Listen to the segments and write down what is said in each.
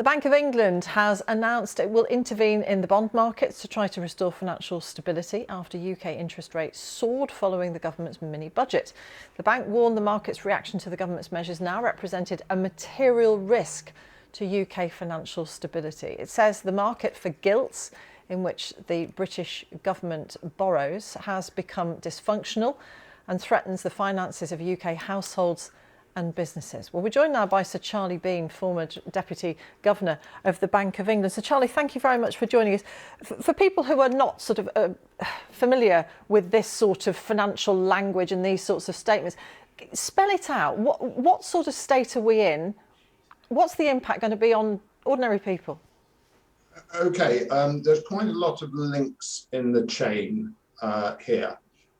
The Bank of England has announced it will intervene in the bond markets to try to restore financial stability after UK interest rates soared following the government's mini budget. The bank warned the market's reaction to the government's measures now represented a material risk to UK financial stability. It says the market for gilts, in which the British government borrows, has become dysfunctional and threatens the finances of UK households and businesses. Well, we're joined now by Sir Charlie Bean, former Deputy Governor of the Bank of England. Sir Charlie, thank you very much for joining us. For people who are not sort of familiar with this sort of financial language and these sorts of statements, spell it out. What sort of state are we in? What's the impact going to be on ordinary people? Okay, there's quite a lot of links in the chain here.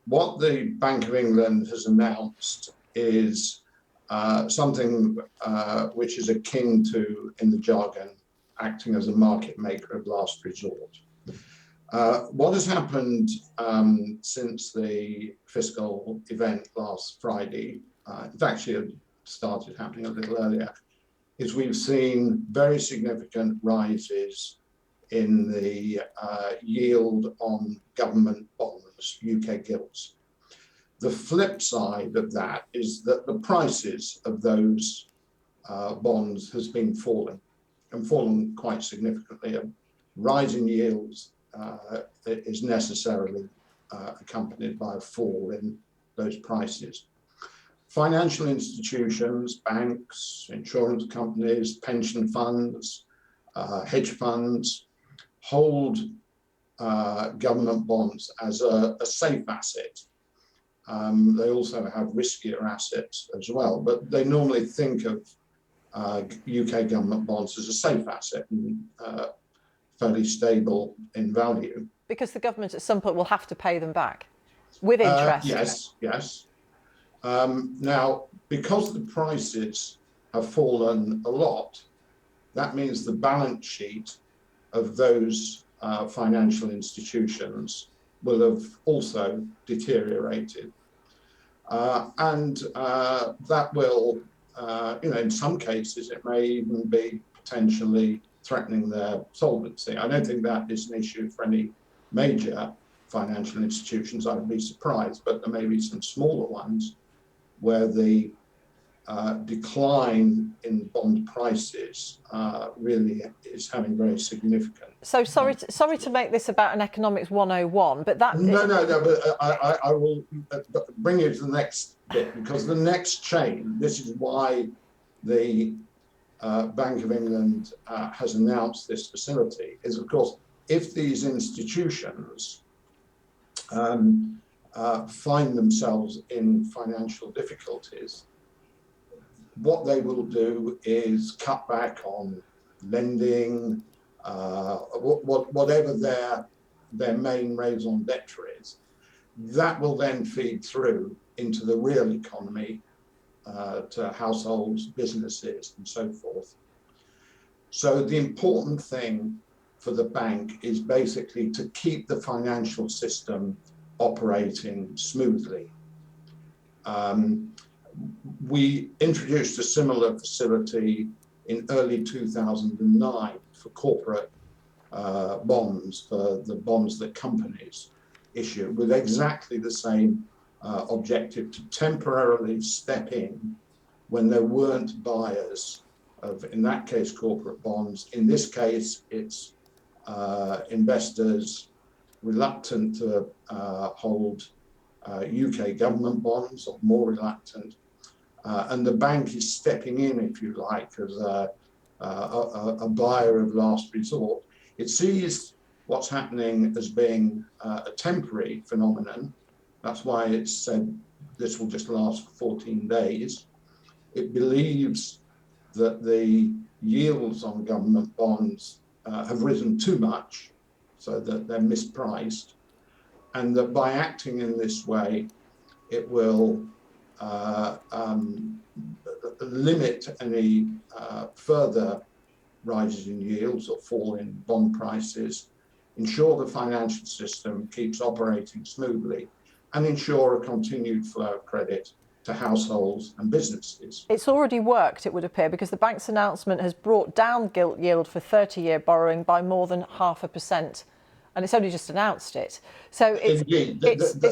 What the Bank of England has announced is something which is akin to, in the jargon, acting as a market maker of last resort. What has happened since the fiscal event last Friday, it actually started happening a little earlier, is we've seen very significant rises in the yield on government bonds, UK gilts. The flip side of that is that the prices of those bonds has been falling, and fallen quite significantly. A rise in yields is necessarily accompanied by a fall in those prices. Financial institutions, banks, insurance companies, pension funds, hedge funds hold government bonds as a safe asset. They also have riskier assets as well, but they normally think of UK government bonds as a safe asset and fairly stable in value. Because the government at some point will have to pay them back with interest. Yes. Now, because the prices have fallen a lot, that means the balance sheet of those financial institutions will have also deteriorated. And that will, in some cases, it may even be potentially threatening their solvency. I don't think that is an issue for any major financial institutions. I'd be surprised, but there may be some smaller ones where the decline in bond prices really is having very significant. So sorry to make this about an economics 101, but that... No, but I will bring you to the next bit, because the next chain, this is why the Bank of England has announced this facility, is of course, if these institutions find themselves in financial difficulties, what they will do is cut back on lending, whatever their main raison d'etre is. That will then feed through into the real economy, to households, businesses, and so forth. So the important thing for the bank is basically to keep the financial system operating smoothly. We introduced a similar facility in early 2009 for corporate bonds, for the bonds that companies issue, with exactly the same objective: to temporarily step in when there weren't buyers of, in that case, corporate bonds. In this case, it's investors reluctant to hold UK government bonds, or more reluctant. And the bank is stepping in, if you like, as a buyer of last resort. It sees what's happening as being a temporary phenomenon. That's why it's said this will just last for 14 days. It believes that the yields on government bonds have risen too much, so that they're mispriced, and that by acting in this way, it will limit any further rises in yields or fall in bond prices, ensure the financial system keeps operating smoothly, and ensure a continued flow of credit to Yeah. households and businesses. It's already worked, it would appear, because the bank's announcement has brought down gilt yield for 30-year borrowing by more than 0.5%. And it's only just announced it. So it's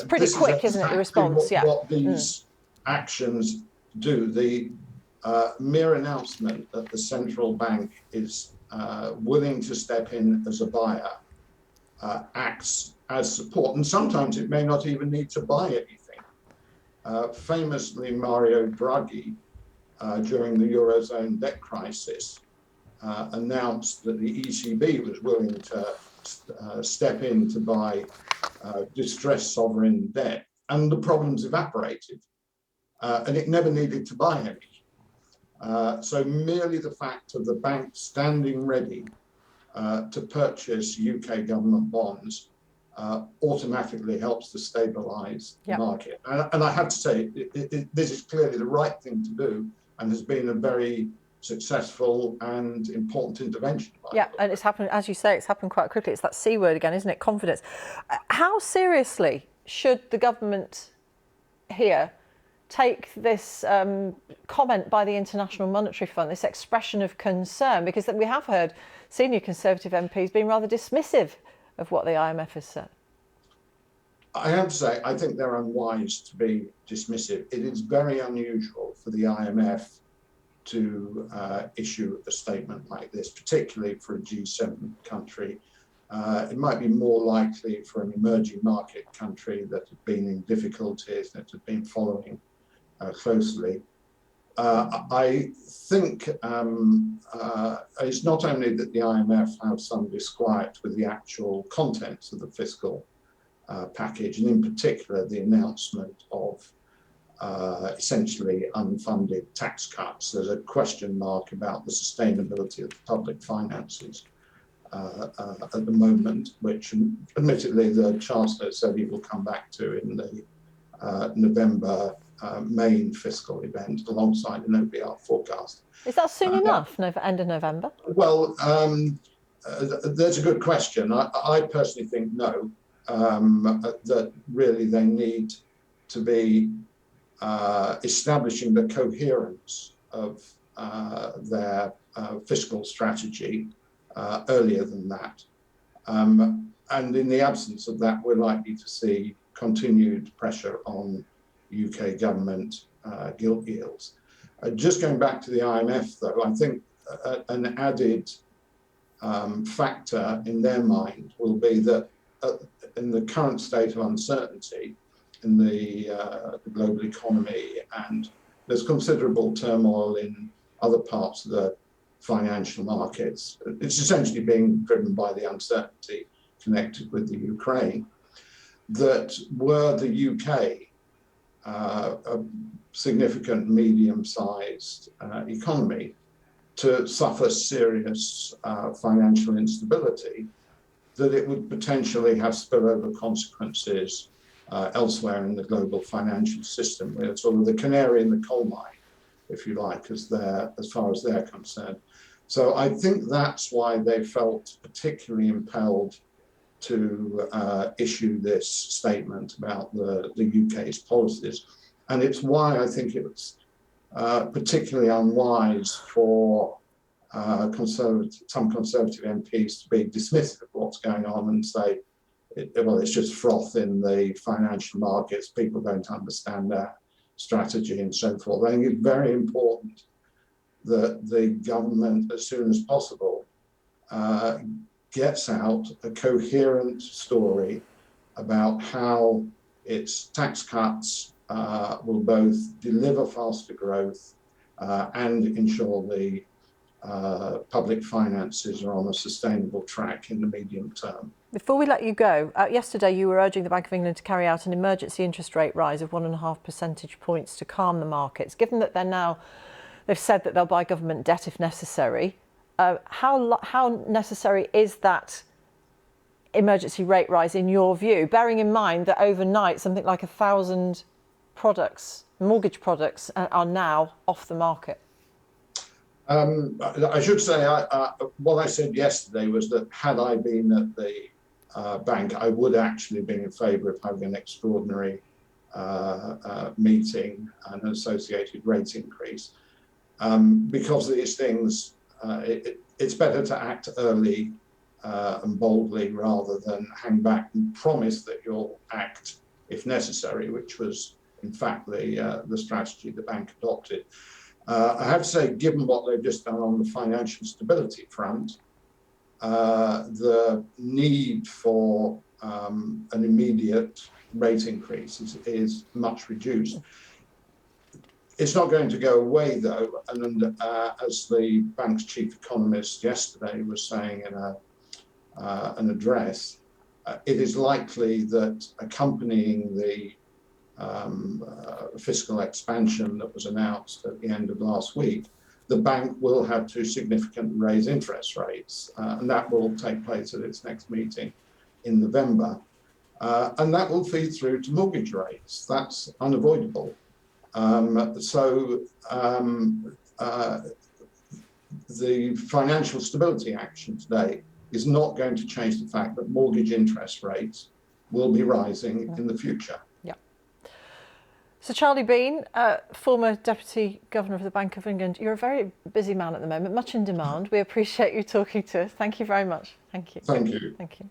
pretty quick, isn't it, the response? What these actions do. The mere announcement that the central bank is willing to step in as a buyer acts as support. And sometimes it may not even need to buy anything. Famously, Mario Draghi, during the Eurozone debt crisis, announced that the ECB was willing to step in to buy distressed sovereign debt, and the problems evaporated, and it never needed to buy any. So merely the fact of the bank standing ready to purchase UK government bonds automatically helps to stabilise the market. And I have to say, this is clearly the right thing to do, and has been a very successful and important intervention. And it's happened, as you say, it's happened quite quickly. It's that C word again, isn't it? Confidence. How seriously should the government here take this comment by the International Monetary Fund, this expression of concern? Because we have heard senior Conservative MPs being rather dismissive of what the IMF has said. I have to say, I think they're unwise to be dismissive. It is very unusual for the IMF to issue a statement like this, particularly for a G7 country. It might be more likely for an emerging market country that had been in difficulties, that had been following closely. I think it's not only that the IMF have some disquiet with the actual contents of the fiscal package, and in particular the announcement of essentially unfunded tax cuts. There's a question mark about the sustainability of the public finances at the moment, which admittedly the Chancellor said he will come back to in the November main fiscal event alongside an OBR forecast. Is that soon enough, end of November? Well, there's a good question. I personally think no, that really they need to be establishing the coherence of their fiscal strategy earlier than that. And in the absence of that, we're likely to see continued pressure on UK government gilt yields. Just going back to the IMF, though, I think an added factor in their mind will be that in the current state of uncertainty in the global economy, and there's considerable turmoil in other parts of the financial markets. It's essentially being driven by the uncertainty connected with the Ukraine, that were the UK a significant medium-sized economy to suffer serious financial instability, that it would potentially have spillover consequences elsewhere in the global financial system. We're sort of the canary in the coal mine, if you like, as far as they're concerned. So I think that's why they felt particularly impelled to issue this statement about the UK's policies. And it's why I think it was particularly unwise for some Conservative MPs to be dismissive of what's going on and say, well, it's just froth in the financial markets, people don't understand their strategy and so forth. I think it's very important that the government, as soon as possible, gets out a coherent story about how its tax cuts will both deliver faster growth and ensure the public finances are on a sustainable track in the medium term. Before we let you go, yesterday you were urging the Bank of England to carry out an emergency interest rate rise of 1.5 percentage points to calm the markets. Given that they've said that they'll buy government debt if necessary, how necessary is that emergency rate rise in your view, bearing in mind that overnight something like 1,000 products, mortgage products, are now off the market? I should say, what I said yesterday was that had I been at the bank, I would actually be in favour of having an extraordinary meeting and associated rate increase. Because of these things, it's better to act early and boldly rather than hang back and promise that you'll act if necessary, which was in fact the strategy the bank adopted. I have to say, given what they've just done on the financial stability front, the need for an immediate rate increase is much reduced. It's not going to go away though, and as the bank's chief economist yesterday was saying in an address, it is likely that accompanying the fiscal expansion that was announced at the end of last week, the bank will have to significantly raise interest rates, and that will take place at its next meeting in November. And that will feed through to mortgage rates. That's unavoidable. The financial stability action today is not going to change the fact that mortgage interest rates will be rising in the future. Yeah. So Charlie Bean, former Deputy Governor of the Bank of England, you're a very busy man at the moment, much in demand. We appreciate you talking to us. Thank you very much. Thank you. Thank you. Thank you.